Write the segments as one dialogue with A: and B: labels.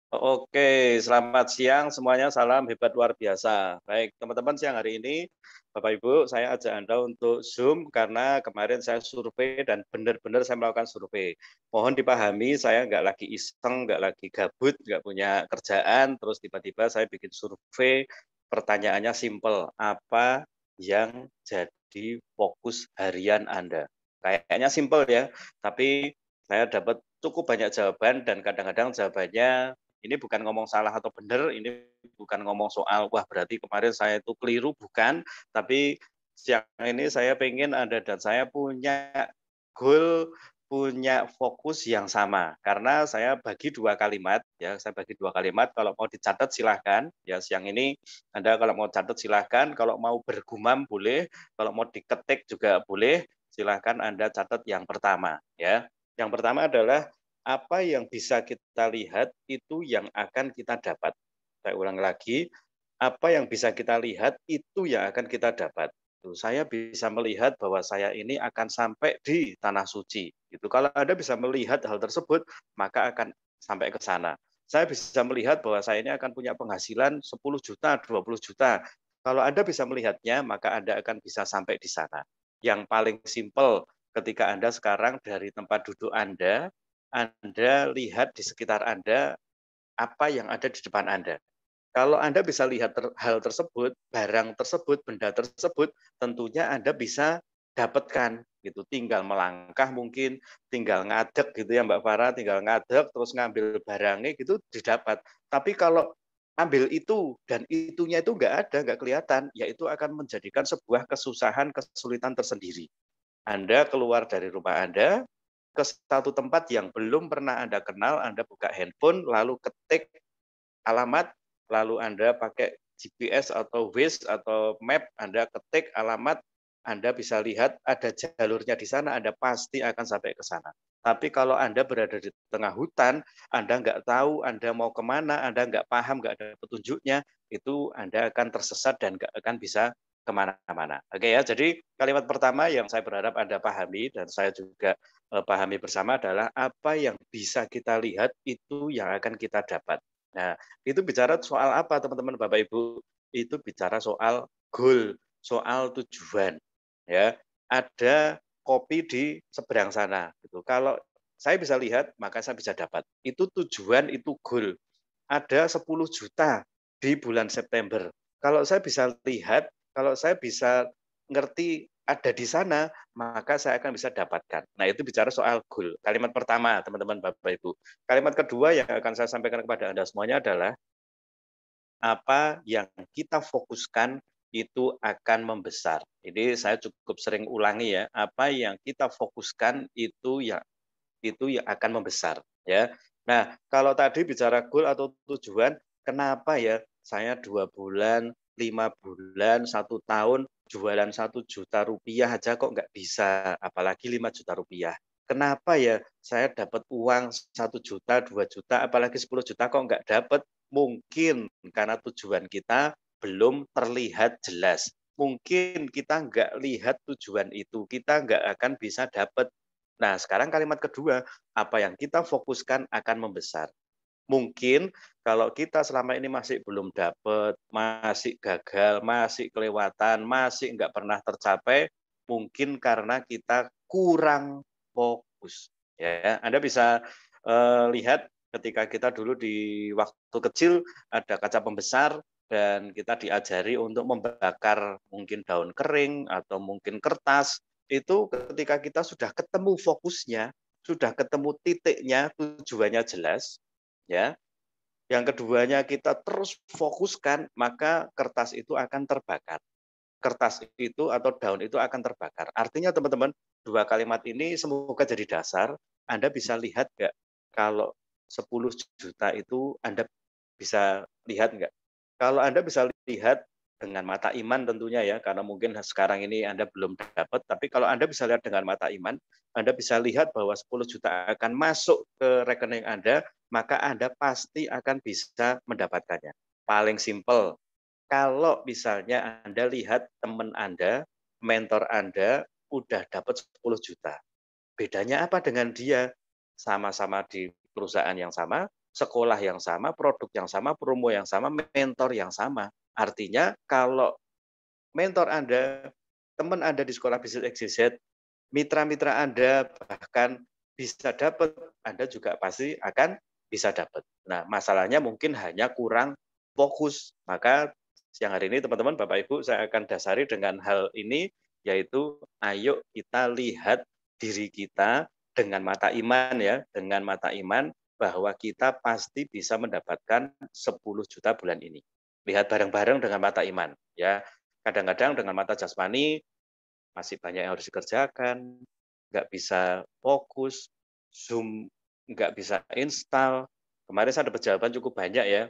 A: Oke, selamat siang semuanya, salam hebat luar biasa. Baik, teman-teman siang hari ini, Bapak Ibu, saya ajak Anda untuk Zoom karena kemarin saya survei dan benar-benar saya melakukan survei. Mohon dipahami, saya nggak lagi iseng, nggak lagi gabut, nggak punya kerjaan, terus tiba-tiba saya bikin survei, pertanyaannya simple, apa yang jadi fokus harian Anda? Kayaknya simple ya, tapi saya dapat cukup banyak jawaban dan kadang-kadang jawabannya ini bukan ngomong salah atau benar, ini bukan ngomong soal, wah berarti kemarin saya itu keliru, bukan. Tapi siang ini saya pengen Anda dan saya punya goal, punya fokus yang sama. Karena saya bagi 2 kalimat, ya saya bagi 2 kalimat, kalau mau dicatat silahkan, ya siang ini Anda kalau mau catat silahkan, kalau mau bergumam boleh, kalau mau diketik juga boleh, silahkan Anda catat yang pertama, ya. Yang pertama adalah apa yang bisa kita lihat itu yang akan kita dapat. Saya ulang lagi, apa yang bisa kita lihat itu yang akan kita dapat. Tuh, saya bisa melihat bahwa saya ini akan sampai di tanah suci. Gitu. Kalau Anda bisa melihat hal tersebut, maka akan sampai ke sana. Saya bisa melihat bahwa saya ini akan punya penghasilan 10 juta, 20 juta. Kalau Anda bisa melihatnya, maka Anda akan bisa sampai di sana. Yang paling simpel ketika Anda sekarang dari tempat duduk anda lihat di sekitar Anda apa yang ada di depan Anda. Kalau Anda bisa lihat hal tersebut, barang tersebut, benda tersebut, tentunya Anda bisa dapatkan gitu. Tinggal melangkah mungkin, tinggal ngadeg gitu ya Mbak Farah, tinggal ngadeg terus ngambil barangnya gitu didapat. Tapi kalau ambil itu dan itunya itu nggak ada, nggak kelihatan, ya itu akan menjadikan sebuah kesusahan, kesulitan tersendiri. Anda keluar dari rumah Anda, ke satu tempat yang belum pernah Anda kenal, Anda buka handphone, lalu ketik alamat, lalu Anda pakai GPS atau Waze atau map, Anda ketik alamat, Anda bisa lihat ada jalurnya di sana, Anda pasti akan sampai ke sana. Tapi kalau Anda berada di tengah hutan, Anda nggak tahu Anda mau kemana, Anda nggak paham, nggak ada petunjuknya, itu Anda akan tersesat dan nggak akan bisa kemana-mana. Oke ya, jadi kalimat pertama yang saya berharap Anda pahami dan saya juga pahami bersama adalah apa yang bisa kita lihat itu yang akan kita dapat. Nah, itu bicara soal apa teman-teman Bapak Ibu? Itu bicara soal goal, soal tujuan. Ya, ada kopi di seberang sana gitu. Kalau saya bisa lihat, maka saya bisa dapat. Itu tujuan, itu goal. Ada 10 juta di bulan September. Kalau saya bisa lihat, kalau saya bisa ngerti ada di sana, maka saya akan bisa dapatkan. Nah, itu bicara soal goal. Kalimat pertama, teman-teman Bapak Ibu. Kalimat kedua yang akan saya sampaikan kepada Anda semuanya adalah apa yang kita fokuskan itu akan membesar. Jadi saya cukup sering ulangi ya, apa yang kita fokuskan itu yang akan membesar ya. Nah, kalau tadi bicara goal atau tujuan, kenapa ya saya 2 bulan, 5 bulan, 1 tahun jualan 1 juta rupiah aja kok nggak bisa, apalagi 5 juta rupiah. Kenapa ya saya dapat uang 1 juta, 2 juta, apalagi 10 juta kok nggak dapat? Mungkin karena tujuan kita belum terlihat jelas. Mungkin kita nggak lihat tujuan itu, kita nggak akan bisa dapat. Nah, sekarang kalimat kedua, apa yang kita fokuskan akan membesar. Mungkin kalau kita selama ini masih belum dapat, masih gagal, masih kelewatan, masih nggak pernah tercapai, mungkin karena kita kurang fokus. Ya, Anda bisa lihat ketika kita dulu di waktu kecil ada kaca pembesar dan kita diajari untuk membakar mungkin daun kering atau mungkin kertas. Itu ketika kita sudah ketemu fokusnya, sudah ketemu titiknya, tujuannya jelas, ya. Yang keduanya kita terus fokuskan, maka kertas itu akan terbakar. Kertas itu atau daun itu akan terbakar. Artinya teman-teman, 2 kalimat ini semoga jadi dasar, Anda bisa lihat nggak kalau 10 juta itu Anda bisa lihat nggak? Kalau Anda bisa lihat dengan mata iman tentunya ya, karena mungkin sekarang ini Anda belum dapat, tapi kalau Anda bisa lihat dengan mata iman, Anda bisa lihat bahwa 10 juta akan masuk ke rekening Anda, maka Anda pasti akan bisa mendapatkannya. Paling simpel, kalau misalnya Anda lihat teman Anda, mentor Anda udah dapat 10 juta. Bedanya apa dengan dia? Sama-sama di perusahaan yang sama, sekolah yang sama, produk yang sama, promo yang sama, mentor yang sama. Artinya kalau mentor Anda, teman Anda di sekolah bisnis XYZ, mitra-mitra Anda bahkan bisa dapat, Anda juga pasti akan bisa dapat. Nah, masalahnya mungkin hanya kurang fokus. Maka siang hari ini teman-teman, Bapak Ibu, saya akan dasari dengan hal ini, yaitu ayo kita lihat diri kita dengan mata iman ya, dengan mata iman bahwa kita pasti bisa mendapatkan 10 juta bulan ini. Lihat bareng-bareng dengan mata iman ya. Kadang-kadang dengan mata jasmani masih banyak yang harus dikerjakan, nggak bisa fokus, Zoom nggak bisa install. Kemarin saya dapat jawaban cukup banyak ya.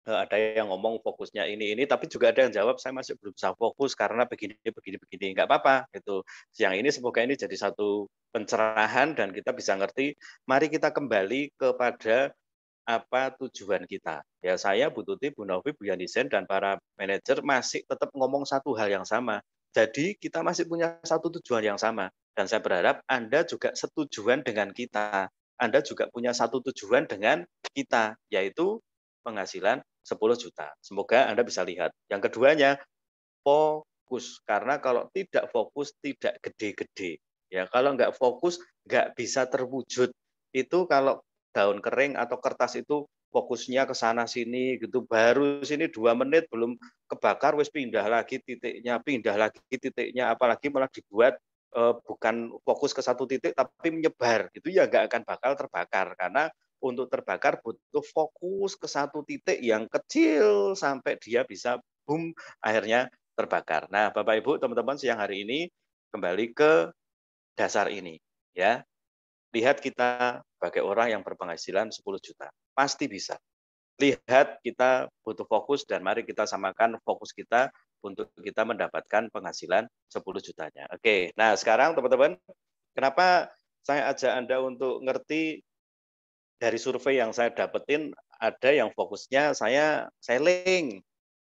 A: Ada yang ngomong fokusnya ini, tapi juga ada yang jawab saya masih belum bisa fokus karena begini, begini, begini. Nggak apa-apa gitu. Siang ini semoga ini jadi satu pencerahan dan kita bisa ngerti. Mari kita kembali kepada apa tujuan kita. Ya saya, Bu Tuti, Bu Novi, Bu Yanisen, dan para manajer masih tetap ngomong satu hal yang sama. Jadi kita masih punya satu tujuan yang sama. Dan saya berharap Anda juga setujuan dengan kita. Anda juga punya satu tujuan dengan kita, yaitu penghasilan 10 juta. Semoga Anda bisa lihat. Yang keduanya, fokus. Karena kalau tidak fokus, tidak gede-gede. Ya, kalau nggak fokus, nggak bisa terwujud. Itu kalau daun kering atau kertas itu fokusnya ke sana sini gitu, baru sini 2 menit belum kebakar wis pindah lagi titiknya, apalagi malah dibuat bukan fokus ke satu titik tapi menyebar, itu ya nggak akan bakal terbakar karena untuk terbakar butuh fokus ke satu titik yang kecil sampai dia bisa boom akhirnya terbakar. Nah, Bapak Ibu, teman-teman, siang hari ini kembali ke dasar ini ya. Lihat kita sebagai orang yang berpenghasilan 10 juta. Pasti bisa. Lihat kita butuh fokus dan mari kita samakan fokus kita untuk kita mendapatkan penghasilan 10 jutanya. Oke, nah sekarang teman-teman, kenapa saya ajak Anda untuk ngerti dari survei yang saya dapetin, ada yang fokusnya saya selling,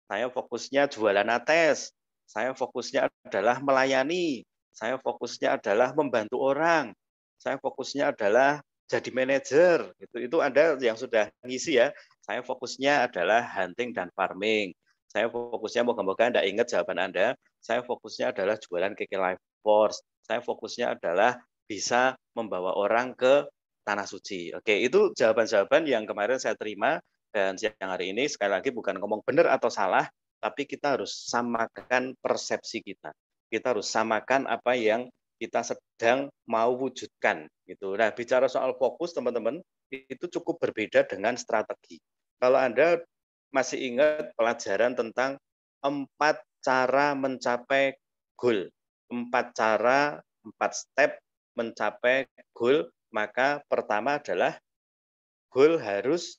A: saya fokusnya jualan ates, saya fokusnya adalah melayani, saya fokusnya adalah membantu orang, saya fokusnya adalah jadi manajer. Itu ada yang sudah ngisi ya. Saya fokusnya adalah hunting dan farming. Saya fokusnya moga-moga Anda ingat jawaban Anda. Saya fokusnya adalah jualan KK Life Force. Saya fokusnya adalah bisa membawa orang ke tanah suci. Oke, itu jawaban-jawaban yang kemarin saya terima dan siang hari ini sekali lagi bukan ngomong benar atau salah, tapi kita harus samakan persepsi kita. Kita harus samakan apa yang kita sedang mau wujudkan gitu. Nah, bicara soal fokus teman-teman, itu cukup berbeda dengan strategi. Kalau Anda masih ingat pelajaran tentang 4 cara mencapai goal, 4 cara, 4 step mencapai goal, maka pertama adalah goal harus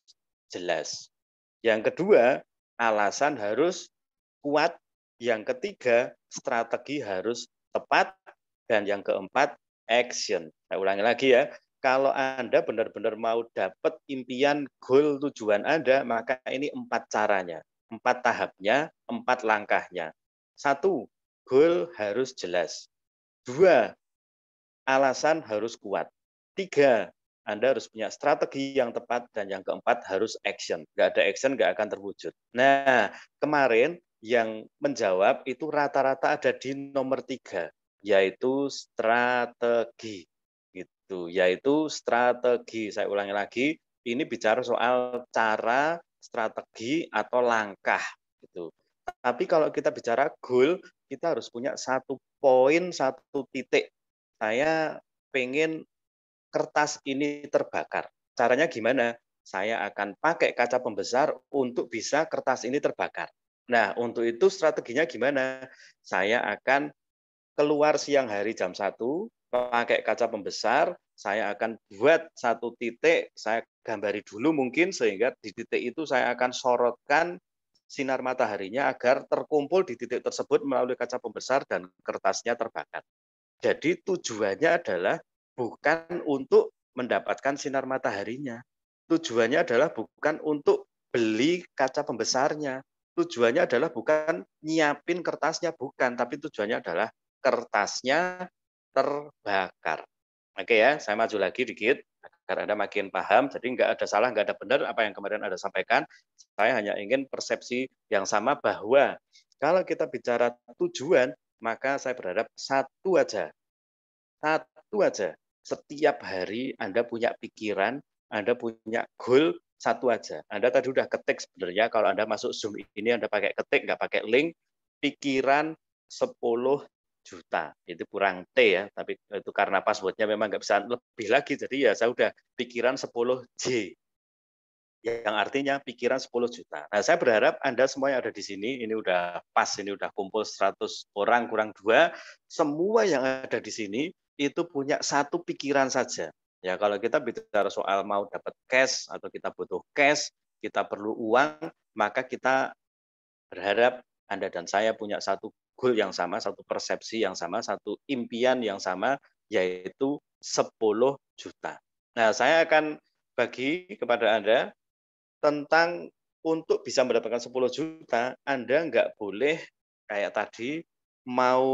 A: jelas. Yang kedua, alasan harus kuat. Yang ketiga, strategi harus tepat. Dan yang keempat, action. Saya ulangi lagi ya. Kalau Anda benar-benar mau dapat impian, goal, tujuan Anda, maka ini 4 caranya. 4 tahapnya, 4 langkahnya. 1, goal harus jelas. 2, alasan harus kuat. 3, Anda harus punya strategi yang tepat. Dan yang keempat harus action. Nggak ada action, nggak akan terwujud. Nah, kemarin yang menjawab itu rata-rata ada di nomor 3, yaitu strategi. Gitu, yaitu strategi. Saya ulangi lagi, ini bicara soal cara, strategi, atau langkah. Gitu. Tapi kalau kita bicara goal, kita harus punya satu poin, satu titik. Saya pengen kertas ini terbakar. Caranya gimana? Saya akan pakai kaca pembesar untuk bisa kertas ini terbakar. Nah, untuk itu strateginya gimana? Saya akan keluar siang hari jam 1, pakai kaca pembesar, saya akan buat satu titik, saya gambari dulu mungkin sehingga di titik itu saya akan sorotkan sinar mataharinya agar terkumpul di titik tersebut melalui kaca pembesar dan kertasnya terbakar. Jadi tujuannya adalah bukan untuk mendapatkan sinar mataharinya. Tujuannya adalah bukan untuk beli kaca pembesarnya. Tujuannya adalah bukan nyiapin kertasnya, bukan. Tapi tujuannya adalah kertasnya terbakar. Oke ya, saya maju lagi dikit agar Anda makin paham. Jadi nggak ada salah, nggak ada benar apa yang kemarin Anda sampaikan. Saya hanya ingin persepsi yang sama bahwa kalau kita bicara tujuan, maka saya berharap satu aja. Setiap hari Anda punya pikiran, Anda punya goal, satu aja. Anda tadi udah ketik sebenarnya, kalau Anda masuk Zoom ini Anda pakai ketik, nggak pakai link, pikiran 10 juta. Itu kurang T ya, tapi itu karena passwordnya memang nggak bisa lebih lagi, jadi ya saya udah pikiran 10 J. Yang artinya pikiran 10 juta. Nah, saya berharap Anda semua yang ada di sini, ini udah pas, ini udah kumpul 100 orang kurang 2, semua yang ada di sini itu punya satu pikiran saja. Ya, kalau kita bicara soal mau dapat cash atau kita butuh cash, kita perlu uang, maka kita berharap Anda dan saya punya satu goal yang sama, satu persepsi yang sama, satu impian yang sama, yaitu 10 juta. Nah, saya akan bagi kepada Anda tentang untuk bisa mendapatkan 10 juta, Anda nggak boleh kayak tadi mau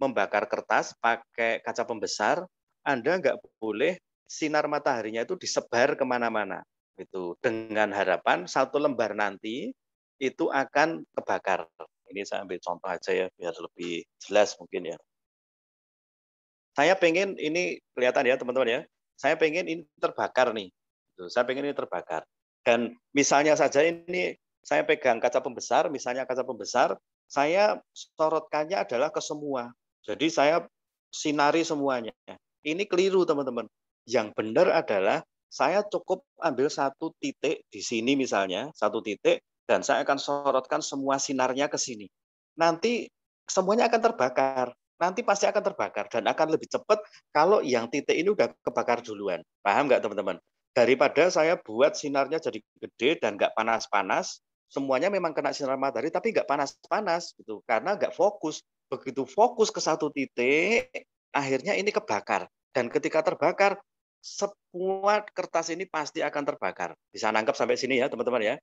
A: membakar kertas pakai kaca pembesar, Anda nggak boleh sinar mataharinya itu disebar kemana-mana. Itu dengan harapan satu lembar nanti itu akan kebakar. Ini saya ambil contoh aja ya biar lebih jelas mungkin ya. Saya pengen ini kelihatan ya teman-teman ya. Saya pengen ini terbakar nih. Saya pengen ini terbakar. Dan misalnya saja ini saya pegang kaca pembesar, misalnya kaca pembesar, saya sorotkannya adalah ke semua. Jadi saya sinari semuanya. Ini keliru teman-teman. Yang benar adalah saya cukup ambil satu titik di sini misalnya, satu titik, dan saya akan sorotkan semua sinarnya ke sini. Nanti semuanya akan terbakar. Nanti pasti akan terbakar dan akan lebih cepat kalau yang titik ini udah kebakar duluan. Paham nggak teman-teman? Daripada saya buat sinarnya jadi gede dan nggak panas-panas, semuanya memang kena sinar matahari tapi nggak panas-panas gitu, karena nggak fokus. Begitu fokus ke satu titik, akhirnya ini kebakar. Dan ketika terbakar, semua kertas ini pasti akan terbakar. Bisa nangkep sampai sini ya teman-teman ya.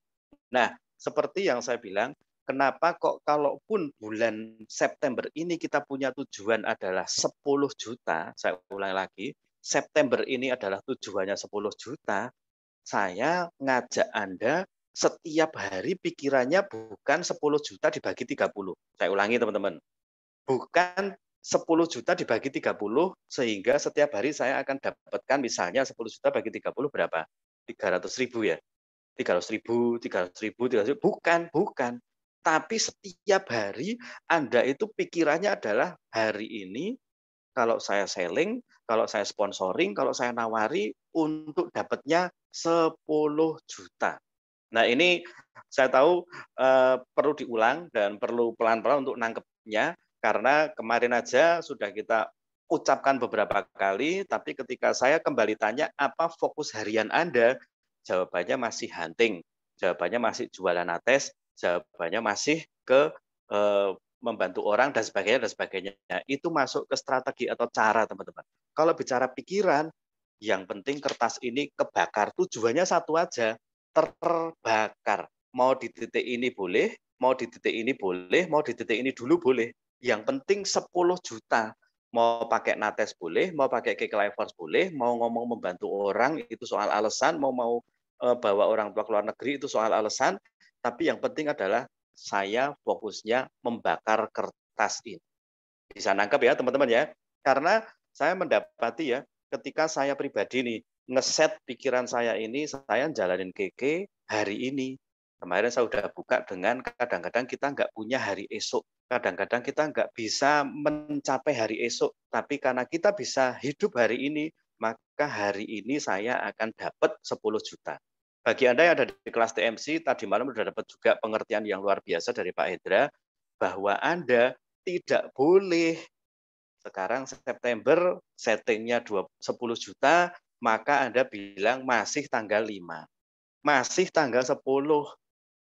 A: Nah, seperti yang saya bilang, kenapa kok kalaupun bulan September ini kita punya tujuan adalah 10 juta, saya ulang lagi, September ini adalah tujuannya 10 juta, saya ngajak Anda setiap hari pikirannya bukan 10 juta dibagi 30. Saya ulangi teman-teman. Bukan 10 juta dibagi 30 sehingga setiap hari saya akan dapatkan misalnya 10 juta bagi 30 berapa? 300.000 ya. 300.000, 300.000, 300.000. Bukan. Tapi setiap hari Anda itu pikirannya adalah hari ini kalau saya selling, kalau saya sponsoring, kalau saya nawari untuk dapatnya 10 juta. Nah ini saya tahu perlu diulang dan perlu pelan-pelan untuk nangkepnya, karena kemarin aja sudah kita ucapkan beberapa kali, tapi ketika saya kembali tanya apa fokus harian Anda, jawabannya masih hunting, jawabannya masih jualan ates, jawabannya masih ke membantu orang dan sebagainya. Itu masuk ke strategi atau cara teman-teman. Kalau bicara pikiran, yang penting kertas ini kebakar. Tujuannya satu aja, terbakar. Mau di titik ini boleh, mau di titik ini boleh, mau di titik ini dulu boleh. Yang penting 10 juta. Mau pakai nates boleh, mau pakai Kekilivers boleh, mau ngomong membantu orang itu soal alasan, mau bawa orang tua ke luar negeri itu soal alasan, tapi yang penting adalah saya fokusnya membakar kertas ini. Bisa nangkep ya teman-teman ya. Karena saya mendapati ya, ketika saya pribadi nih, ngeset pikiran saya ini, saya jalanin KK hari ini. Kemarin saya sudah buka dengan kadang-kadang kita nggak punya hari esok. Kadang-kadang kita nggak bisa mencapai hari esok. Tapi karena kita bisa hidup hari ini, maka hari ini saya akan dapat 10 juta. Bagi Anda yang ada di kelas TMC, tadi malam sudah dapat juga pengertian yang luar biasa dari Pak Hendra, bahwa Anda tidak boleh sekarang September settingnya 10 juta, maka Anda bilang masih tanggal 5. Masih tanggal 10,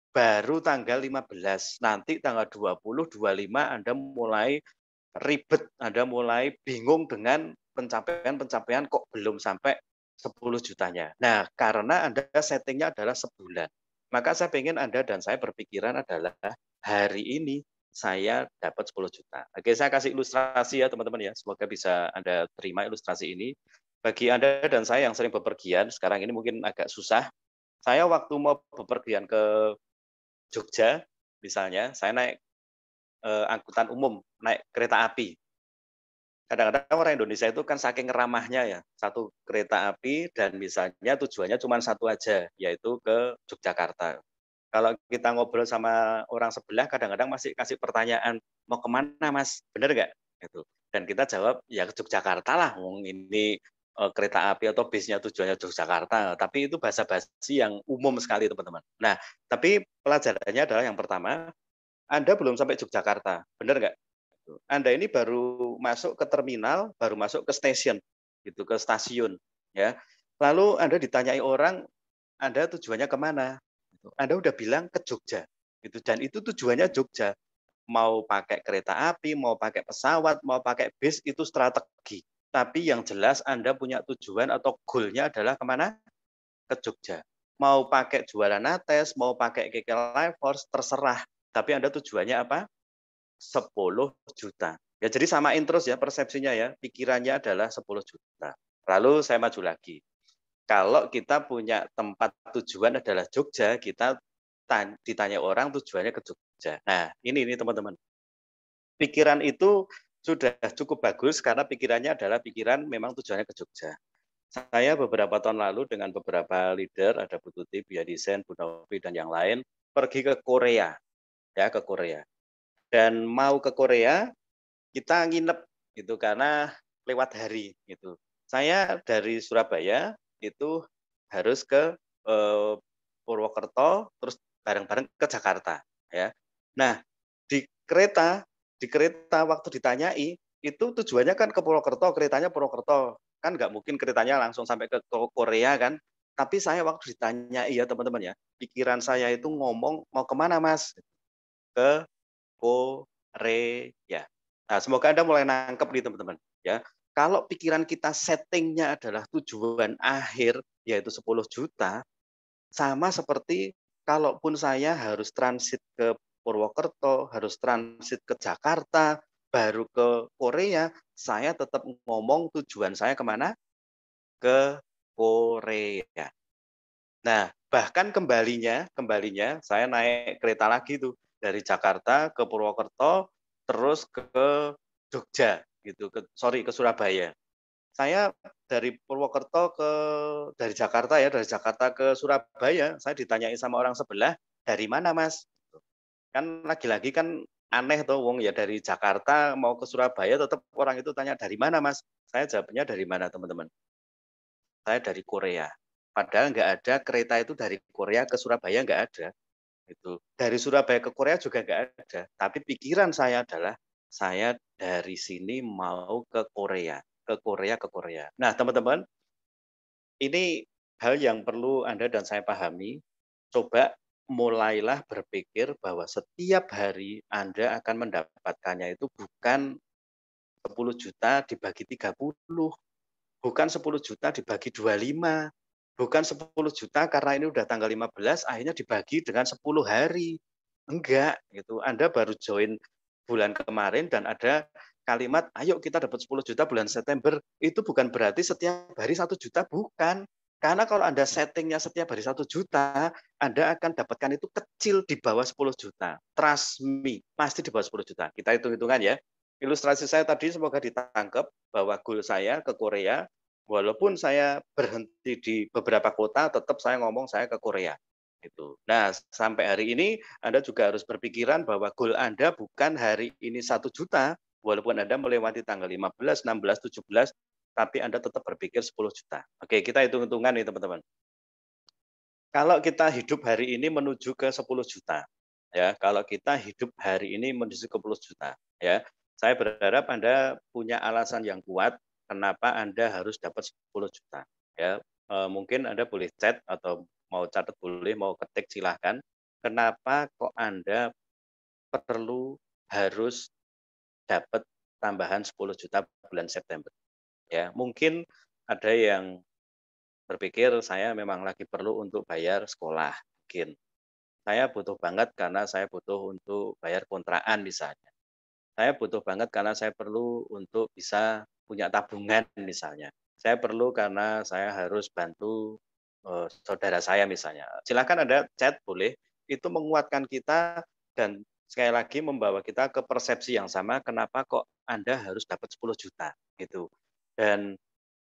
A: baru tanggal 15. Nanti tanggal 20, 25 Anda mulai ribet, Anda mulai bingung dengan pencapaian kok belum sampai 10 jutanya. Nah, karena Anda settingnya adalah sebulan. Maka saya ingin Anda dan saya berpikiran adalah hari ini saya dapat 10 juta. Oke, saya kasih ilustrasi ya teman-teman ya. Semoga bisa Anda terima ilustrasi ini. bagi Anda dan saya yang sering bepergian, sekarang ini mungkin agak susah. Saya waktu mau bepergian ke Jogja, misalnya, saya naik angkutan umum, naik kereta api. Kadang-kadang orang Indonesia itu kan saking ramahnya ya, satu kereta api dan misalnya tujuannya cuma satu aja, yaitu ke Yogyakarta. Kalau kita ngobrol sama orang sebelah kadang-kadang masih kasih pertanyaan, "Mau kemana Mas?" Bener nggak? Gitu. Dan kita jawab, "Ya ke Yogyakarta lah, wong ini, kereta api atau bisnya tujuannya Yogyakarta." Tapi itu basa-basi yang umum sekali teman-teman. Nah, tapi pelajarannya adalah yang pertama, Anda belum sampai Yogyakarta, bener nggak? Gitu. Anda ini baru masuk ke terminal, baru masuk ke stasiun, gitu, ke stasiun, ya. Lalu Anda ditanyai orang, Anda tujuannya kemana? Gitu. Anda udah bilang ke Jogja, gitu. Dan itu tujuannya Jogja. Mau pakai kereta api, mau pakai pesawat, mau pakai bis, itu strategi. Tapi yang jelas Anda punya tujuan atau goal-nya adalah kemana? Ke Jogja. Mau pakai jualan nates, mau pakai KK Life Force, terserah. Tapi Anda tujuannya apa? 10 juta. Ya jadi samain terus ya persepsinya ya, pikirannya adalah 10 juta. Lalu saya maju lagi. Kalau kita punya tempat tujuan adalah Jogja, kita ditanya orang tujuannya ke Jogja. Nah, ini teman-teman. Pikiran itu sudah cukup bagus karena pikirannya adalah pikiran memang tujuannya ke Jogja. Saya beberapa tahun lalu dengan beberapa leader, ada Bu Tuti, Bia Desain, Bu Novi, dan yang lain, pergi ke Korea, ya ke Korea. Dan mau ke Korea, kita nginep gitu karena lewat hari gitu. Saya dari Surabaya itu harus ke Purwokerto terus bareng-bareng ke Jakarta ya. Nah, di kereta waktu ditanyai itu tujuannya kan ke Purwokerto, keretanya Purwokerto. Kan nggak mungkin keretanya langsung sampai ke Korea kan. Tapi saya waktu ditanyai ya teman-teman ya, pikiran saya itu ngomong mau kemana Mas? Ke Korea. Nah, semoga Anda mulai nangkep nih teman-teman, ya. Kalau pikiran kita settingnya adalah tujuan akhir, yaitu 10 juta, sama seperti kalaupun saya harus transit ke Purwokerto, harus transit ke Jakarta, baru ke Korea, saya tetap ngomong tujuan saya kemana? Ke Korea. Nah, bahkan kembalinya saya naik kereta lagi tuh dari Jakarta ke Purwokerto terus ke Jogja gitu, ke Surabaya. Saya dari Purwokerto dari Jakarta ya, dari Jakarta ke Surabaya, saya ditanyai sama orang sebelah, "Dari mana, Mas?" Kan lagi-lagi kan aneh tuh wong ya dari Jakarta mau ke Surabaya tetap orang itu tanya, "Dari mana, Mas?" Saya jawabnya, "Dari mana, teman-teman?" Saya dari Korea. Padahal nggak ada kereta itu dari Korea ke Surabaya nggak ada. Itu dari Surabaya ke Korea juga nggak ada. Tapi pikiran saya adalah saya dari sini mau ke Korea, ke Korea, ke Korea. Nah teman-teman, ini hal yang perlu Anda dan saya pahami. Coba mulailah berpikir bahwa setiap hari Anda akan mendapatkannya itu bukan 10 juta dibagi 30. Bukan 10 juta dibagi 25, bukan 10 juta karena ini udah tanggal 15 akhirnya dibagi dengan 10 hari. Enggak, gitu. Anda baru join bulan kemarin dan ada kalimat, "Ayo kita dapat 10 juta bulan September." Itu bukan berarti setiap hari 1 juta, bukan. Karena kalau Anda settingnya setiap hari 1 juta, Anda akan dapatkan itu kecil di bawah 10 juta. Trust me, pasti di bawah 10 juta. Kita hitung-hitungan ya. Ilustrasi saya tadi semoga ditangkap bahwa goal saya ke Korea, walaupun saya berhenti di beberapa kota, tetap saya ngomong saya ke Korea. Gitu. Nah, sampai hari ini Anda juga harus berpikiran bahwa goal Anda bukan hari ini 1 juta, walaupun Anda melewati tanggal 15, 16, 17, tapi Anda tetap berpikir 10 juta. Oke, kita hitung-hitungan nih teman-teman. Kalau kita hidup hari ini menuju ke 10 juta, ya, kalau kita hidup hari ini menuju ke 10 juta, ya, saya berharap Anda punya alasan yang kuat kenapa Anda harus dapat 10 juta, ya. Mungkin Anda boleh chat atau mau catat boleh, mau ketik silahkan. Kenapa kok Anda perlu harus dapat tambahan 10 juta bulan September, ya. Mungkin ada yang berpikir saya memang lagi perlu untuk bayar sekolah, mungkin. Saya butuh banget karena saya butuh untuk bayar kontrakan misalnya. Saya butuh banget karena saya perlu untuk bisa punya tabungan misalnya. Saya perlu karena saya harus bantu saudara saya misalnya. Silakan Anda chat boleh, itu menguatkan kita dan sekali lagi membawa kita ke persepsi yang sama, kenapa kok Anda harus dapat 10 juta gitu. Dan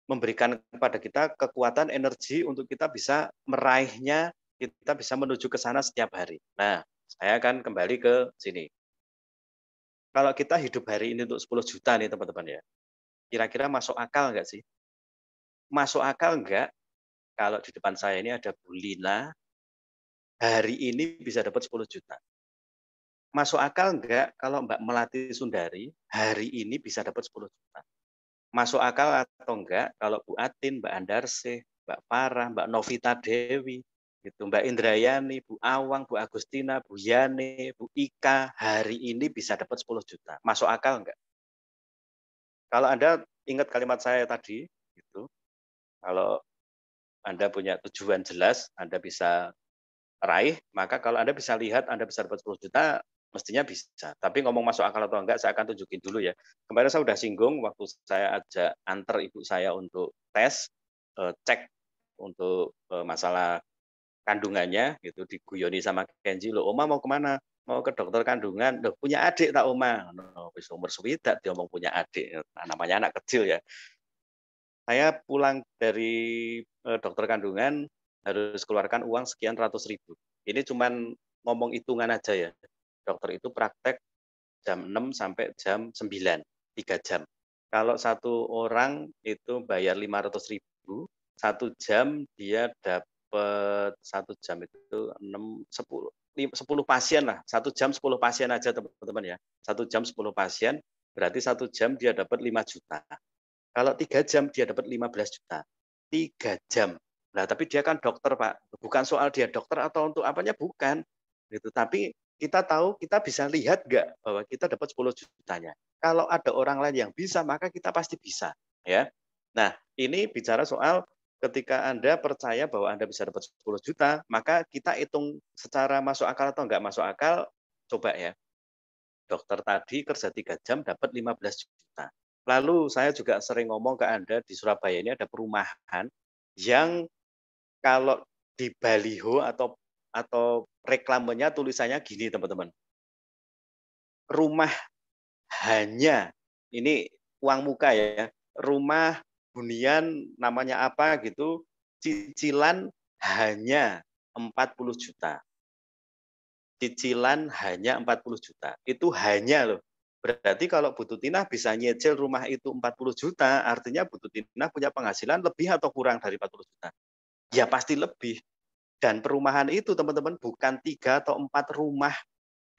A: memberikan kepada kita kekuatan energi untuk kita bisa meraihnya, kita bisa menuju ke sana setiap hari. Nah, saya akan kembali ke sini. Kalau kita hidup hari ini untuk 10 juta nih teman-teman ya, kira-kira masuk akal nggak sih? Masuk akal nggak kalau di depan saya ini ada Bu Lina, hari ini bisa dapat 10 juta. Masuk akal nggak kalau Mbak Melati Sundari, hari ini bisa dapat 10 juta. Masuk akal atau enggak kalau Bu Atin, Mbak Andarsih, Mbak Farah, Mbak Novita Dewi, gitu, Mbak Indrayani, Bu Awang, Bu Agustina, Bu Yani, Bu Ika, hari ini bisa dapat 10 juta. Masuk akal enggak? Kalau Anda ingat kalimat saya tadi, gitu, kalau Anda punya tujuan jelas, Anda bisa raih, maka kalau Anda bisa lihat Anda bisa dapat 10 juta, mestinya bisa. Tapi ngomong masuk akal atau enggak, saya akan tunjukin dulu ya. Kemarin saya sudah singgung waktu saya ajak antar ibu saya untuk tes, cek untuk masalah kandungannya, gitu, diguyoni sama Kenji, "Loh, Oma mau kemana?" "Mau ke dokter kandungan." "Loh, punya adik tak Oma?" "No, wis umur swidak diomong punya adik." Nah, namanya anak kecil ya. Saya pulang dari dokter kandungan harus keluarkan uang sekian ratus ribu. Ini cuman ngomong hitungan aja ya. Dokter itu praktek jam 6 sampai jam 9, 3 jam. Kalau satu orang itu bayar 500 ribu, 1 jam dia dapat 1 jam itu 6, 10, 10 pasien lah. 1 jam 10 pasien aja teman-teman ya. 1 jam 10 pasien, berarti 1 jam dia dapat 5 juta. Kalau 3 jam dia dapat 15 juta. 3 jam. Nah, tapi dia kan dokter, Pak. Bukan soal dia dokter atau untuk apanya, bukan. Gitu. Tapi kita tahu, kita bisa lihat nggak bahwa kita dapat 10 jutanya. Kalau ada orang lain yang bisa, maka kita pasti bisa. Ya. Nah, ini bicara soal ketika Anda percaya bahwa Anda bisa dapat 10 juta, maka kita hitung secara masuk akal atau nggak masuk akal, coba ya. Dokter tadi kerja 3 jam dapat 15 juta. Lalu saya juga sering ngomong ke Anda di Surabaya ini ada perumahan yang kalau di baliho atau reklamenya tulisannya gini teman-teman. Rumah hanya, ini uang muka ya, rumah hunian namanya apa gitu, cicilan hanya 40 juta. Cicilan hanya 40 juta. Itu hanya loh. Berarti kalau Bu Tutinah bisa nyicil rumah itu 40 juta, artinya Bu Tutinah punya penghasilan lebih atau kurang dari 40 juta? Ya pasti lebih. Dan perumahan itu teman-teman bukan 3 atau 4 rumah,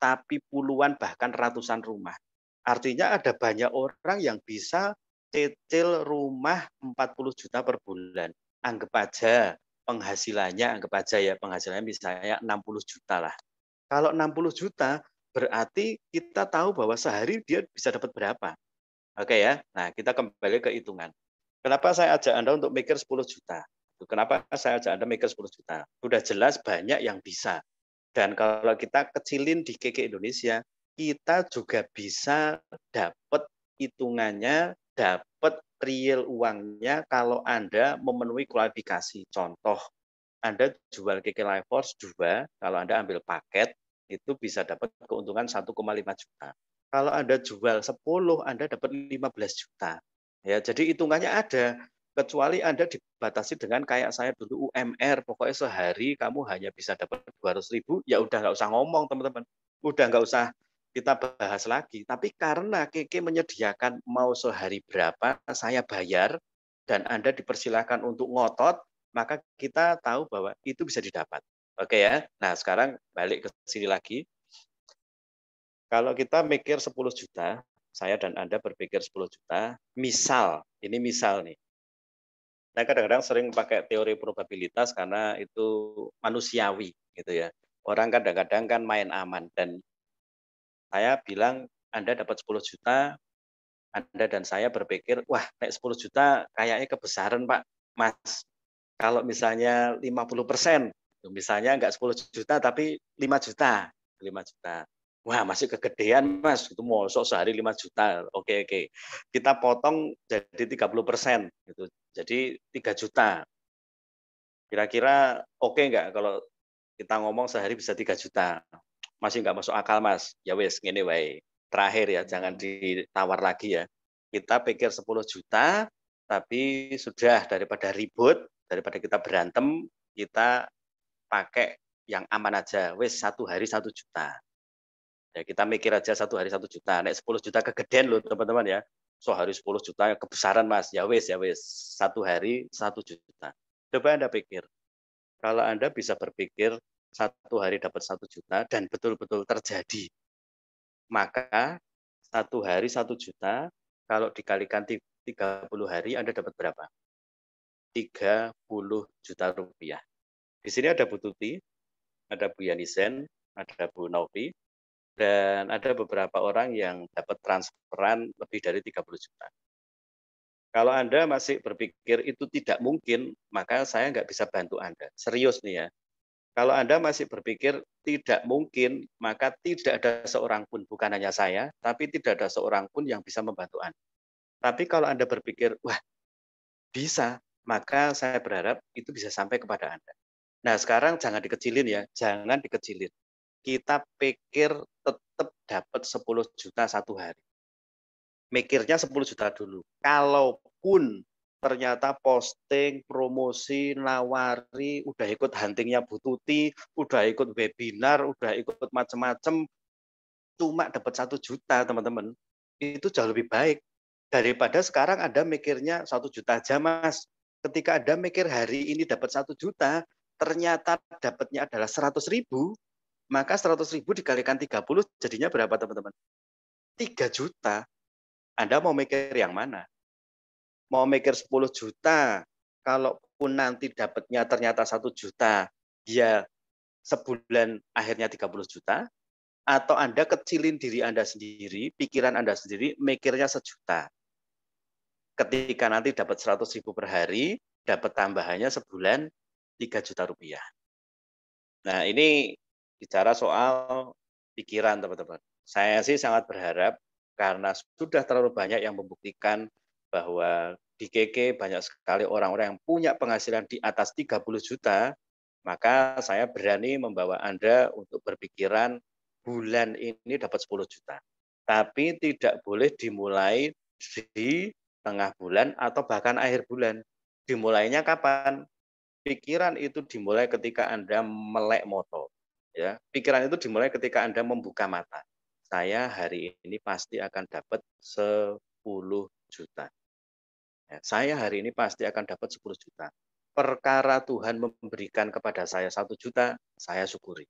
A: tapi puluhan bahkan ratusan rumah. Artinya ada banyak orang yang bisa cicil rumah 40 juta per bulan. Anggap aja penghasilannya, anggap aja ya penghasilannya misalnya 60 juta lah. Kalau 60 juta, berarti kita tahu bahwa sehari dia bisa dapat berapa. Oke ya. Nah, kita kembali ke hitungan. Kenapa saya ajak Anda untuk mikir 10 juta? Kenapa saya ajak Anda mikir 10 juta? Sudah jelas banyak yang bisa. Dan kalau kita kecilin di KK Indonesia, kita juga bisa dapat hitungannya, dapat real uangnya kalau Anda memenuhi kualifikasi. Contoh, Anda jual KK Life Force 2, kalau Anda ambil paket, itu bisa dapat keuntungan 1,5 juta. Kalau Anda jual 10, Anda dapat 15 juta. Ya, jadi hitungannya ada. Kecuali Anda dibatasi dengan kayak saya dulu UMR, pokoknya sehari kamu hanya bisa dapat 200 ribu, ya udah nggak usah ngomong teman-teman. Udah nggak usah kita bahas lagi. Tapi karena KK menyediakan mau sehari berapa, saya bayar, dan Anda dipersilakan untuk ngotot, maka kita tahu bahwa itu bisa didapat. Oke ya. Nah, sekarang balik ke sini lagi. Kalau kita mikir 10 juta, saya dan Anda berpikir 10 juta, misal, ini misal nih. Saya kadang-kadang sering pakai teori probabilitas karena itu manusiawi gitu ya. Orang kadang-kadang kan main aman dan saya bilang Anda dapat 10 juta, Anda dan saya berpikir, wah naik 10 juta kayaknya kebesaran Pak, Mas. Kalau misalnya 50%, misalnya enggak 10 juta tapi 5 juta, 5 juta. Wah, masih kegedean, Mas. Itu mosok sehari 5 juta. Oke, oke. Kita potong jadi 30% gitu. Jadi 3 juta. Kira-kira oke nggak kalau kita ngomong sehari bisa 3 juta? Masih nggak masuk akal, Mas. Ya wes, ngene wae. Terakhir ya, jangan ditawar lagi ya. Kita pikir 10 juta, tapi sudah daripada ribut, daripada kita berantem, kita pakai yang aman aja. Wes 1 hari 1 juta. Ya kita mikir aja 1 hari 1 juta. Nek 10 juta kegedean loh teman-teman ya. Sehari 10 juta kebesaran Mas. Ya wes 1 hari 1 juta. Coba Anda pikir, kalau Anda bisa berpikir 1 hari dapat 1 juta dan betul-betul terjadi, maka 1 hari 1 juta kalau dikalikan 30 hari Anda dapat berapa? 30 juta rupiah. Di sini ada Bu Tuti, ada Bu Yanisen, ada Bu Novi, dan ada beberapa orang yang dapat transferan lebih dari 30 juta. Kalau Anda masih berpikir itu tidak mungkin, maka saya nggak bisa bantu Anda. Serius nih ya. Kalau Anda masih berpikir tidak mungkin, maka tidak ada seorang pun, bukan hanya saya, tapi tidak ada seorang pun yang bisa membantu Anda. Tapi kalau Anda berpikir, wah bisa, maka saya berharap itu bisa sampai kepada Anda. Nah sekarang jangan dikecilin ya, jangan dikecilin. Kita pikir tetap dapat 10 juta 1 hari. Mikirnya 10 juta dulu. Kalaupun ternyata posting, promosi, nawari, udah ikut huntingnya Bu Tuti, udah ikut webinar, udah ikut macam-macam, cuma dapat 1 juta teman-teman. Itu jauh lebih baik. Daripada sekarang Anda mikirnya 1 juta aja Mas. Ketika Anda mikir hari ini dapat 1 juta, ternyata dapatnya adalah 100.000, maka 100.000 dikalikan 30 jadinya berapa teman-teman? 3 juta. Anda mau mikir yang mana? Mau mikir 10 juta, kalaupun nanti dapatnya ternyata 1 juta, dia sebulan akhirnya 30 juta, atau Anda kecilin diri Anda sendiri, pikiran Anda sendiri, mikirnya 1 juta. Ketika nanti dapat 100.000 per hari, dapat tambahannya sebulan 3 juta rupiah. Nah ini bicara soal pikiran teman-teman. Saya sih sangat berharap karena sudah terlalu banyak yang membuktikan bahwa di KK banyak sekali orang-orang yang punya penghasilan di atas 30 juta, maka saya berani membawa Anda untuk berpikiran bulan ini dapat 10 juta. Tapi tidak boleh dimulai di tengah bulan atau bahkan akhir bulan. Dimulainya kapan? Pikiran itu dimulai ketika Anda melek moto. Ya, pikiran itu dimulai ketika Anda membuka mata. Saya hari ini pasti akan dapat 10 juta. Ya, saya hari ini pasti akan dapat 10 juta. Perkara Tuhan memberikan kepada saya 1 juta, saya syukuri.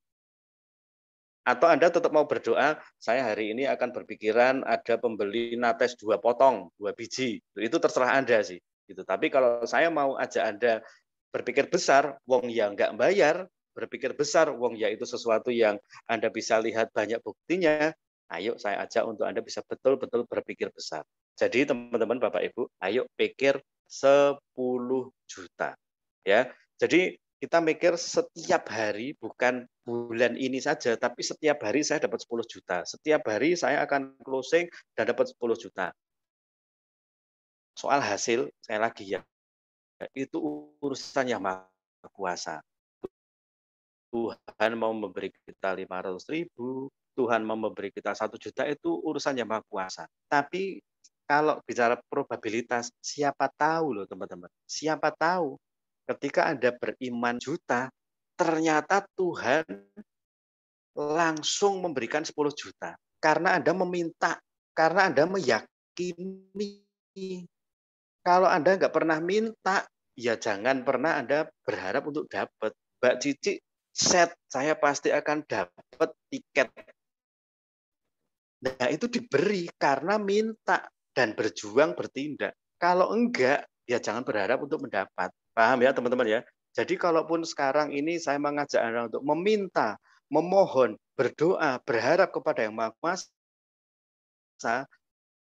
A: Atau Anda tetap mau berdoa, saya hari ini akan berpikiran ada pembeli nates 2 potong, 2 biji. Itu terserah Anda sih. Gitu. Tapi kalau saya mau ajak Anda berpikir besar, wong ya nggak bayar, berpikir besar, wong ya itu sesuatu yang Anda bisa lihat banyak buktinya, ayo saya ajak untuk Anda bisa betul-betul berpikir besar. Jadi teman-teman Bapak Ibu, ayo pikir 10 juta. Ya. Jadi kita mikir setiap hari, bukan bulan ini saja, tapi setiap hari saya dapat 10 juta. Setiap hari saya akan closing dan dapat 10 juta. Soal hasil, saya lagi ya, itu urusan yang maha kuasa. Tuhan mau memberi kita 500.000, Tuhan mau memberi kita 1 juta, itu urusan yang maha kuasa. Tapi kalau bicara probabilitas, siapa tahu loh teman-teman, siapa tahu ketika Anda beriman juta, ternyata Tuhan langsung memberikan 10 juta. Karena Anda meminta, karena Anda meyakini. Kalau Anda nggak pernah minta, ya jangan pernah Anda berharap untuk dapat. Mbak Cici, set, saya pasti akan dapat tiket. Nah, itu diberi karena minta dan berjuang bertindak. Kalau enggak, ya jangan berharap untuk mendapat. Paham ya teman-teman ya? Jadi kalaupun sekarang ini saya mengajak Anda untuk meminta, memohon, berdoa, berharap kepada Yang Maha Kuasa,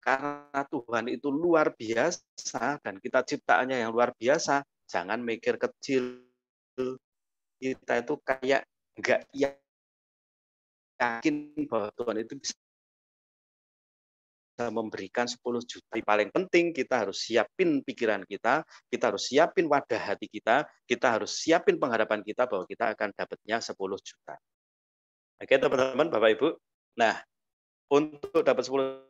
A: karena Tuhan itu luar biasa dan kita ciptaannya yang luar biasa, jangan mikir kecil. Kita itu kayak enggak yakin bahwa Tuhan itu bisa memberikan 10 juta. Paling penting kita harus siapin pikiran kita harus siapin wadah hati kita harus siapin pengharapan kita bahwa kita akan dapatnya 10 juta. Oke teman-teman, Bapak Ibu. Nah, untuk dapat 10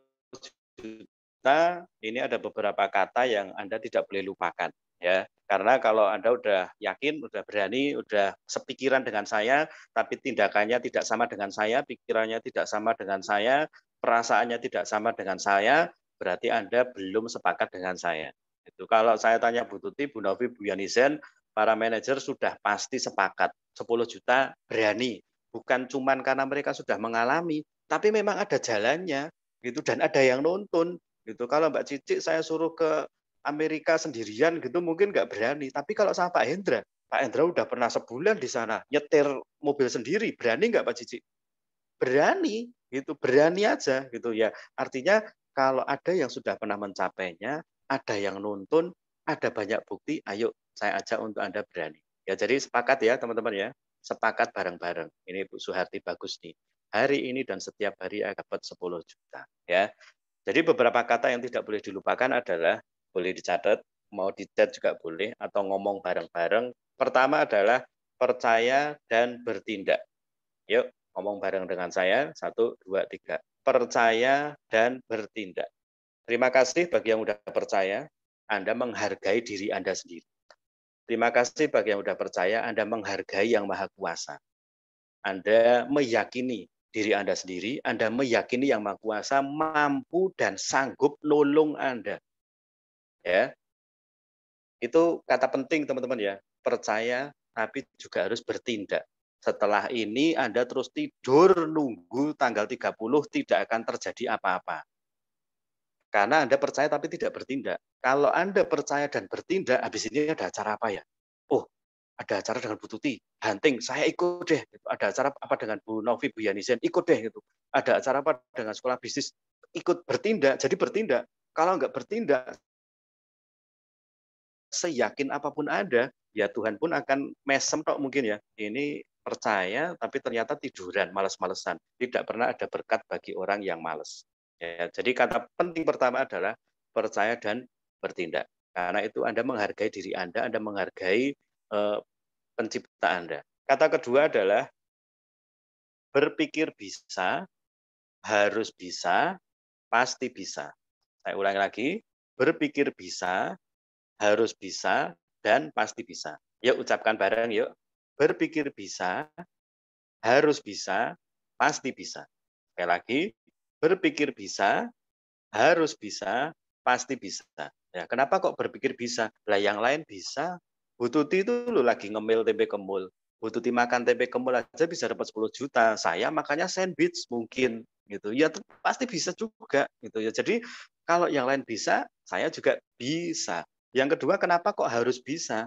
A: juta, ini ada beberapa kata yang Anda tidak boleh lupakan. Ya, karena kalau Anda udah yakin, udah berani, udah sepikiran dengan saya, tapi tindakannya tidak sama dengan saya, pikirannya tidak sama dengan saya, perasaannya tidak sama dengan saya, berarti Anda belum sepakat dengan saya. Itu kalau saya tanya Bu Tuti, Bu Novi, Bu Yanisen, para manajer sudah pasti sepakat 10 juta berani. Bukan cuman karena mereka sudah mengalami, tapi memang ada jalannya gitu dan ada yang nonton gitu. Kalau Mbak Cici saya suruh ke Amerika sendirian gitu mungkin nggak berani. Tapi kalau sama Pak Hendra udah pernah sebulan di sana nyetir mobil sendiri, berani nggak Pak Cici? Berani gitu, berani aja gitu ya. Artinya kalau ada yang sudah pernah mencapainya, ada yang nuntun, ada banyak bukti, ayo saya ajak untuk Anda berani. Ya jadi sepakat ya teman-teman ya. Sepakat bareng-bareng. Ini Bu Suharti bagus nih. Hari ini dan setiap hari akan dapat 10 juta ya. Jadi beberapa kata yang tidak boleh dilupakan adalah boleh dicatat, mau dicat juga boleh atau ngomong bareng-bareng. Pertama adalah percaya dan bertindak. Yuk, ngomong bareng dengan saya. 1, 2, 3. Percaya dan bertindak. Terima kasih bagi yang sudah percaya. Anda menghargai diri Anda sendiri. Terima kasih bagi yang sudah percaya. Anda menghargai yang Maha Kuasa. Anda meyakini diri Anda sendiri. Anda meyakini yang Maha Kuasa mampu dan sanggup nolong Anda. Ya, itu kata penting teman-teman ya. Percaya tapi juga harus bertindak. Setelah ini Anda terus tidur nunggu tanggal 30 tidak akan terjadi apa-apa. Karena Anda percaya tapi tidak bertindak. Kalau Anda percaya dan bertindak, habis ini ada acara apa ya? Oh, ada acara dengan Bu Tuti, hunting, saya ikut deh. Ada acara apa dengan Bu Novi, Bu Yanisen, ikut deh. Gitu. Ada acara apa dengan sekolah bisnis, ikut bertindak, jadi bertindak. Kalau nggak bertindak, seyakin apapun ada, ya Tuhan pun akan mesem tok mungkin ya. Ini percaya tapi ternyata tiduran, males-malesan. Tidak pernah ada berkat bagi orang yang males. Ya, jadi kata penting pertama adalah percaya dan bertindak. Karena itu Anda menghargai diri Anda menghargai pencipta Anda. Kata kedua adalah berpikir bisa, harus bisa, pasti bisa. Saya ulangi lagi, berpikir bisa, harus bisa, dan pasti bisa. Yuk ucapkan bareng yuk. Berpikir bisa, harus bisa, pasti bisa. Sekali lagi, berpikir bisa, harus bisa, pasti bisa. Ya, kenapa kok berpikir bisa? Lah yang lain bisa. Bu Tuti itu loh lagi ngemil tempe kemul. Bu Tuti makan tempe kemul aja bisa dapat 10 juta. Saya makannya sandwich mungkin gitu. Ya pasti bisa juga gitu ya. Jadi kalau yang lain bisa, saya juga bisa. Yang kedua, kenapa kok harus bisa?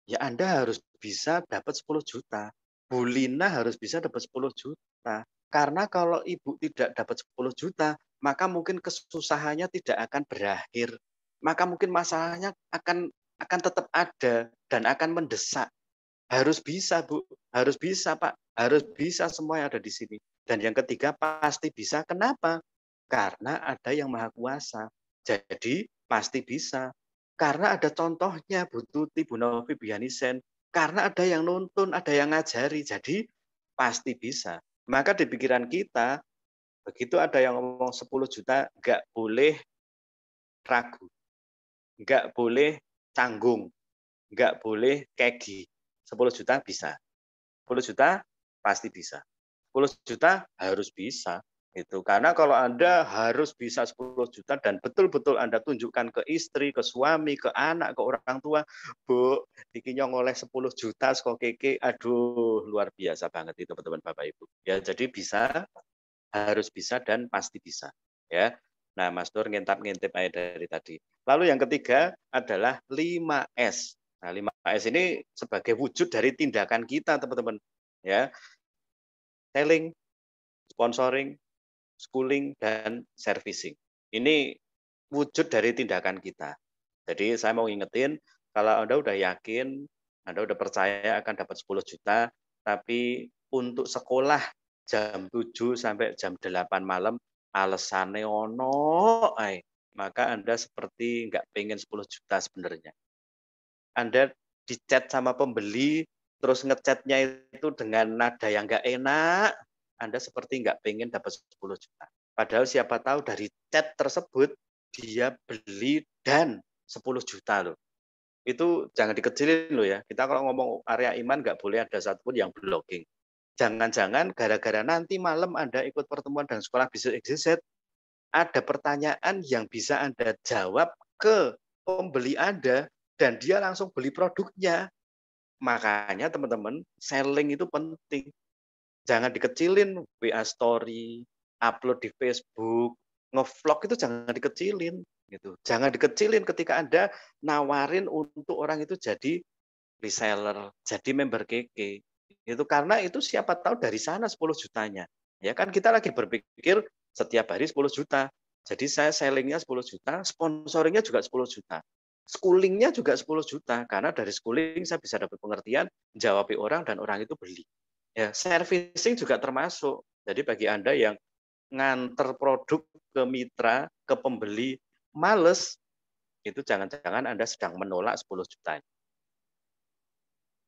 A: Ya Anda harus bisa dapat 10 juta. Bu Lina harus bisa dapat 10 juta. Karena kalau Ibu tidak dapat 10 juta, maka mungkin kesusahannya tidak akan berakhir. Maka mungkin masalahnya akan tetap ada dan akan mendesak. Harus bisa, Bu. Harus bisa, Pak. Harus bisa semua yang ada di sini. Dan yang ketiga, pasti bisa. Kenapa? Karena ada yang Maha Kuasa. Jadi, pasti bisa. Karena ada contohnya, Bu Tuti, Bu Novi, Bu Yanisen. Karena ada yang nuntun, ada yang ngajari. Jadi, pasti bisa. Maka di pikiran kita, begitu ada yang ngomong 10 juta, nggak boleh ragu, nggak boleh canggung, nggak boleh kegi. 10 juta bisa. 10 juta pasti bisa. 10 juta harus bisa. Itu karena kalau Anda harus bisa 10 juta dan betul-betul Anda tunjukkan ke istri, ke suami, ke anak, ke orang tua, Bu, iki nyong oleh 10 juta kok keke, aduh luar biasa banget itu teman-teman Bapak Ibu. Ya jadi bisa, harus bisa dan pasti bisa. Ya. Nah, Mas Nur ngintip-ngintip aja dari tadi. Lalu yang ketiga adalah 5S. Nah, 5S ini sebagai wujud dari tindakan kita, teman-teman. Ya, selling, sponsoring, schooling, dan servicing. Ini wujud dari tindakan kita. Jadi saya mau ngingetin, kalau Anda udah yakin, Anda udah percaya akan dapat 10 juta, tapi untuk sekolah jam 7 sampai jam 8 malam, alasannya ono ae, maka Anda seperti nggak pengen 10 juta sebenarnya. Anda di-chat sama pembeli, terus ngechatnya itu dengan nada yang nggak enak, Anda seperti nggak pengen dapat 10 juta. Padahal siapa tahu dari chat tersebut, dia beli dan 10 juta loh. Itu jangan dikecilin loh ya. Kita kalau ngomong area iman nggak boleh ada satupun yang blocking. Jangan-jangan gara-gara nanti malam Anda ikut pertemuan dan sekolah bisnis XYZ, ada pertanyaan yang bisa Anda jawab ke pembeli Anda dan dia langsung beli produknya. Makanya teman-teman, selling itu penting. Jangan dikecilin WA story, upload di Facebook, ngevlog itu jangan dikecilin gitu. Jangan dikecilin ketika Anda nawarin untuk orang itu jadi reseller, jadi member KK. Itu karena itu siapa tahu dari sana 10 jutanya. Ya kan kita lagi berpikir setiap hari 10 juta. Jadi saya sellingnya 10 juta, sponsoringnya juga 10 juta. Schoolingnya juga 10 juta, karena dari schooling saya bisa dapat pengertian, jawabi orang dan orang itu beli. Ya, servicing juga termasuk. Jadi bagi Anda yang nganter produk ke mitra, ke pembeli, males, itu jangan-jangan Anda sedang menolak 10 juta.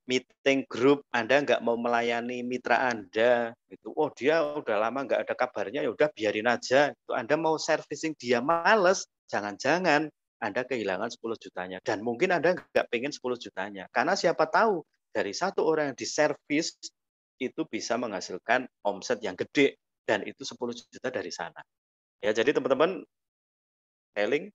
A: Meeting grup Anda nggak mau melayani mitra Anda, gitu. Oh dia udah lama nggak ada kabarnya, ya udah biarin aja. Itu Anda mau servicing dia males, jangan-jangan Anda kehilangan 10 jutanya. Dan mungkin Anda nggak pengen 10 jutanya. Karena siapa tahu dari satu orang yang diservis itu bisa menghasilkan omset yang gede dan itu 10 juta dari sana. Ya jadi teman-teman, selling,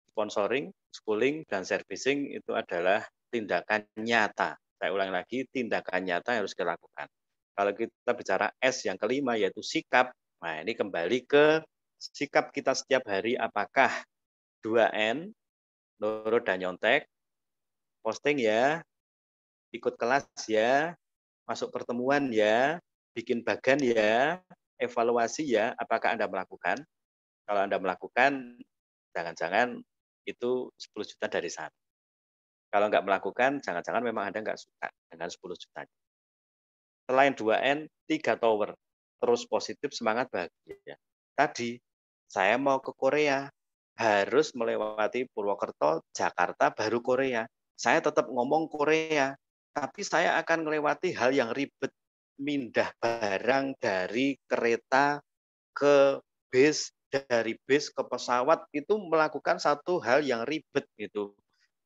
A: sponsoring, schooling, dan servicing itu adalah tindakan nyata. Saya ulangi lagi, tindakan nyata yang harus kita lakukan. Kalau kita bicara S yang kelima, yaitu sikap. Nah, ini kembali ke sikap kita setiap hari, apakah 2N, nurut dan nyontek, posting ya, ikut kelas ya, masuk pertemuan ya, bikin bagan ya, evaluasi ya, apakah Anda melakukan? Kalau Anda melakukan, jangan-jangan itu 10 juta dari sana. Kalau nggak melakukan, jangan-jangan memang Anda nggak suka dengan 10 juta. Selain 2N, 3 tower. Terus positif, semangat, bahagia. Tadi, saya mau ke Korea, harus melewati Purwokerto, Jakarta, baru Korea. Saya tetap ngomong Korea, tapi saya akan melewati hal yang ribet. Mindah barang dari kereta ke bis, dari bis ke pesawat, itu melakukan satu hal yang ribet gitu.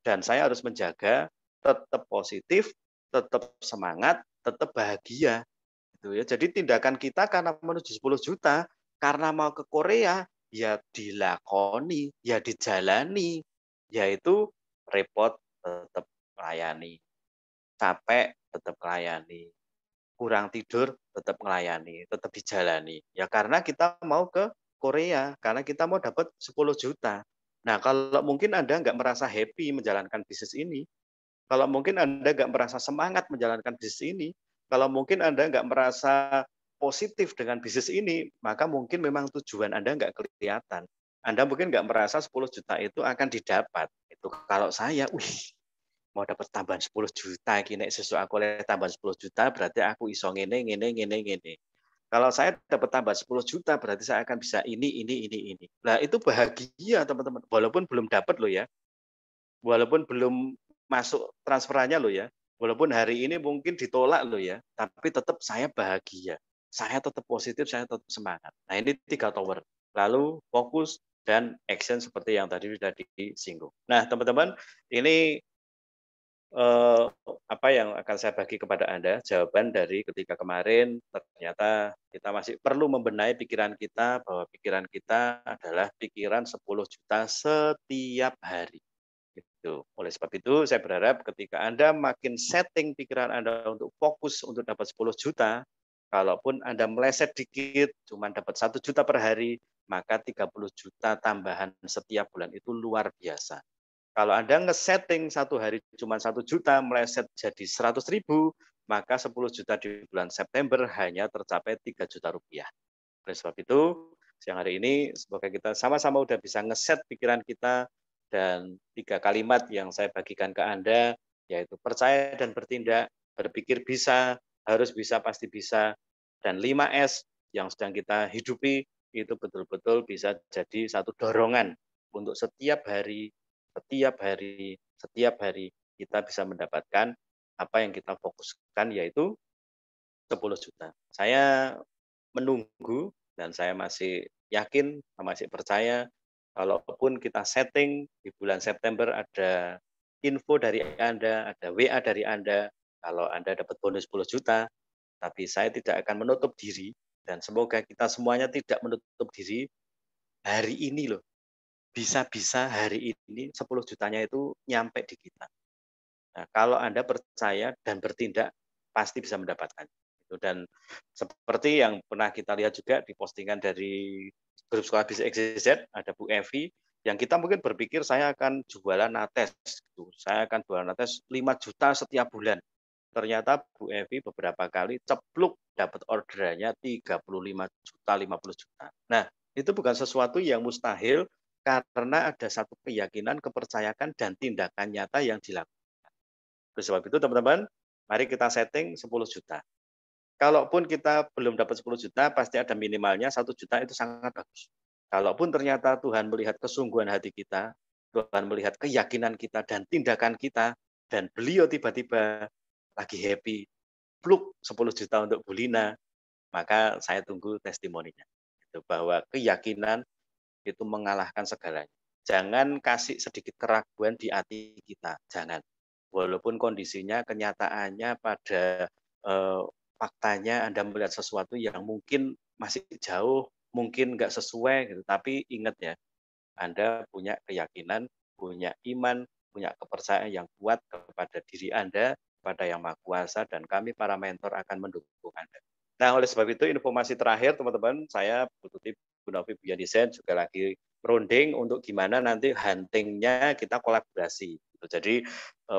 A: Dan saya harus menjaga tetap positif, tetap semangat, tetap bahagia gitu ya. Jadi tindakan kita karena menuju 10 juta, karena mau ke Korea, ya dilakoni, ya dijalani, yaitu repot tetap melayani, capek tetap melayani, kurang tidur tetap melayani, tetap dijalani. Ya karena kita mau ke Korea, karena kita mau dapat 10 juta. Nah, kalau mungkin Anda nggak merasa happy menjalankan bisnis ini, kalau mungkin Anda nggak merasa semangat menjalankan bisnis ini, kalau mungkin Anda nggak merasa positif dengan bisnis ini, maka mungkin memang tujuan Anda nggak kelihatan. Anda mungkin nggak merasa 10 juta itu akan didapat. Itu kalau saya, wih, mau dapat tambahan 10 juta gini, sesuatu aku oleh tambahan 10 juta berarti aku iso ngene ngene ngene ngene. Kalau saya dapat tambah 10 juta berarti saya akan bisa ini. Nah, itu bahagia teman-teman. Walaupun belum dapat loh ya. Walaupun belum masuk transferannya loh ya. Walaupun hari ini mungkin ditolak loh ya, tapi tetap saya bahagia. Saya tetap positif, saya tetap semangat. Nah, ini 3 tower. Lalu fokus dan action seperti yang tadi sudah disinggung. Nah, teman-teman, ini apa yang akan saya bagi kepada Anda, jawaban dari ketika kemarin ternyata kita masih perlu membenahi pikiran kita, bahwa pikiran kita adalah pikiran 10 juta setiap hari. Gitu. Oleh sebab itu, saya berharap ketika Anda makin setting pikiran Anda untuk fokus untuk dapat 10 juta, kalaupun Anda meleset dikit, cuma dapat 1 juta per hari, maka 30 juta tambahan setiap bulan itu luar biasa. Kalau Anda nge-setting satu hari cuma 1 juta, meleset jadi 100.000, maka 10 juta di bulan September hanya tercapai 3 juta rupiah. Oleh sebab itu, siang hari ini semoga kita sama-sama udah bisa ngeset pikiran kita, dan 3 kalimat yang saya bagikan ke Anda, yaitu percaya dan bertindak, berpikir bisa, harus bisa, pasti bisa, dan 5S yang sedang kita hidupi itu betul-betul bisa jadi satu dorongan untuk setiap hari, setiap hari, setiap hari kita bisa mendapatkan apa yang kita fokuskan, yaitu 10 juta. Saya menunggu dan saya masih yakin, masih percaya, kalaupun kita setting di bulan September ada info dari Anda, ada WA dari Anda, kalau Anda dapat bonus 10 juta, tapi saya tidak akan menutup diri dan semoga kita semuanya tidak menutup diri hari ini loh. Bisa-bisa hari ini 10 jutanya itu nyampe di kita. Nah, kalau Anda percaya dan bertindak, pasti bisa mendapatkan. Dan seperti yang pernah kita lihat juga di postingan dari grup sekolah bisnis XYZ, ada Bu Evi, yang kita mungkin berpikir saya akan jualan nates, gitu. Saya akan jualan nates 5 juta setiap bulan. Ternyata Bu Evi beberapa kali cepluk dapat orderannya 35 juta, 50 juta. Nah, itu bukan sesuatu yang mustahil karena ada satu keyakinan, kepercayaan, dan tindakan nyata yang dilakukan. Oleh sebab itu teman-teman, mari kita setting 10 juta. Kalaupun kita belum dapat 10 juta, pasti ada minimalnya 1 juta itu sangat bagus. Kalaupun ternyata Tuhan melihat kesungguhan hati kita, Tuhan melihat keyakinan kita dan tindakan kita, dan beliau tiba-tiba lagi happy, pluk 10 juta untuk Bu Lina, maka saya tunggu testimoninya. Itu bahwa keyakinan itu mengalahkan segalanya. Jangan kasih sedikit keraguan di hati kita, jangan. Walaupun kondisinya, kenyataannya pada faktanya Anda melihat sesuatu yang mungkin masih jauh, mungkin nggak sesuai, gitu. Tapi ingat ya, Anda punya keyakinan, punya iman, punya kepercayaan yang kuat kepada diri Anda, kepada Yang Maha Kuasa, dan kami para mentor akan mendukung Anda. Nah, oleh sebab itu informasi terakhir teman-teman, saya Bu Tuti, Bu Novi, Bu Yandisen juga lagi runding untuk gimana nanti huntingnya kita kolaborasi. Jadi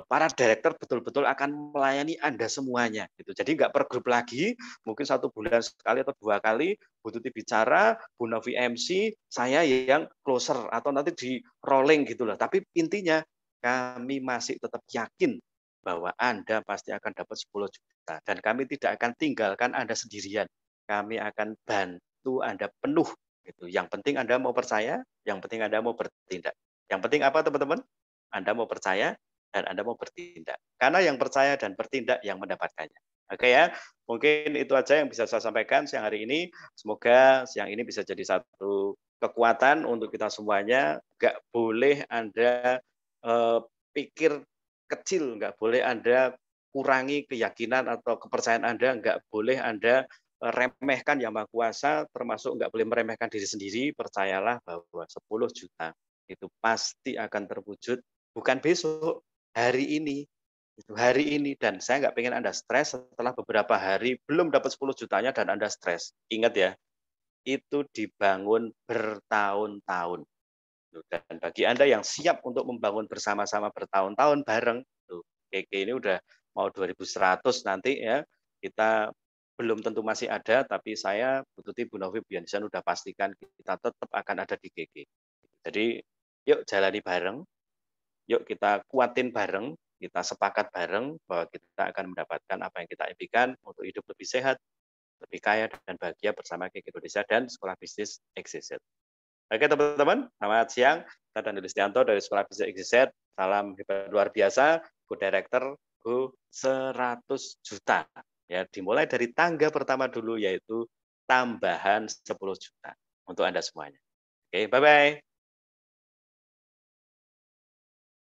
A: para director betul-betul akan melayani Anda semuanya. Gitu. Jadi nggak per grup lagi, mungkin 1 bulan sekali atau 2 kali, Bu Tuti bicara, Bu Novi MC, saya yang closer atau nanti di rolling gitu loh. Tapi intinya kami masih tetap yakin bahwa Anda pasti akan dapat 10 juta. Dan kami tidak akan tinggalkan Anda sendirian. Kami akan bantu Anda penuh. Gitu. Yang penting Anda mau percaya, yang penting Anda mau bertindak. Yang penting apa teman-teman? Anda mau percaya dan Anda mau bertindak. Karena yang percaya dan bertindak yang mendapatkannya. Oke ya, mungkin itu aja yang bisa saya sampaikan siang hari ini. Semoga siang ini bisa jadi satu kekuatan untuk kita semuanya. Nggak boleh Anda pikir kecil, nggak boleh Anda kurangi keyakinan atau kepercayaan Anda, nggak boleh Anda remehkan Yang Maha Kuasa, termasuk nggak boleh meremehkan diri sendiri. Percayalah bahwa 10 juta itu pasti akan terwujud, bukan besok, hari ini. Itu hari ini, dan saya nggak pengen Anda stres setelah beberapa hari belum dapat 10 jutanya dan Anda stres. Ingat ya, itu dibangun bertahun-tahun. Dan bagi Anda yang siap untuk membangun bersama-sama bertahun-tahun bareng, KK ini udah mau 2100 nanti ya, kita belum tentu masih ada, tapi saya, Bu Tuti, Bu Novi, Bu Yandisan udah pastikan kita tetap akan ada di KK. Jadi yuk jalani bareng, yuk kita kuatin bareng, kita sepakat bareng bahwa kita akan mendapatkan apa yang kita impikan untuk hidup lebih sehat, lebih kaya, dan bahagia bersama KK Indonesia dan Sekolah Bisnis XYZ. Oke teman-teman, selamat siang. Saya Daniel Listianto dari Sekolah Bisnis XYZ. Salam hebat luar biasa, Go Director, Go 100 juta. Ya, dimulai dari tangga pertama dulu, yaitu tambahan 10 juta untuk Anda semuanya. Oke, bye-bye.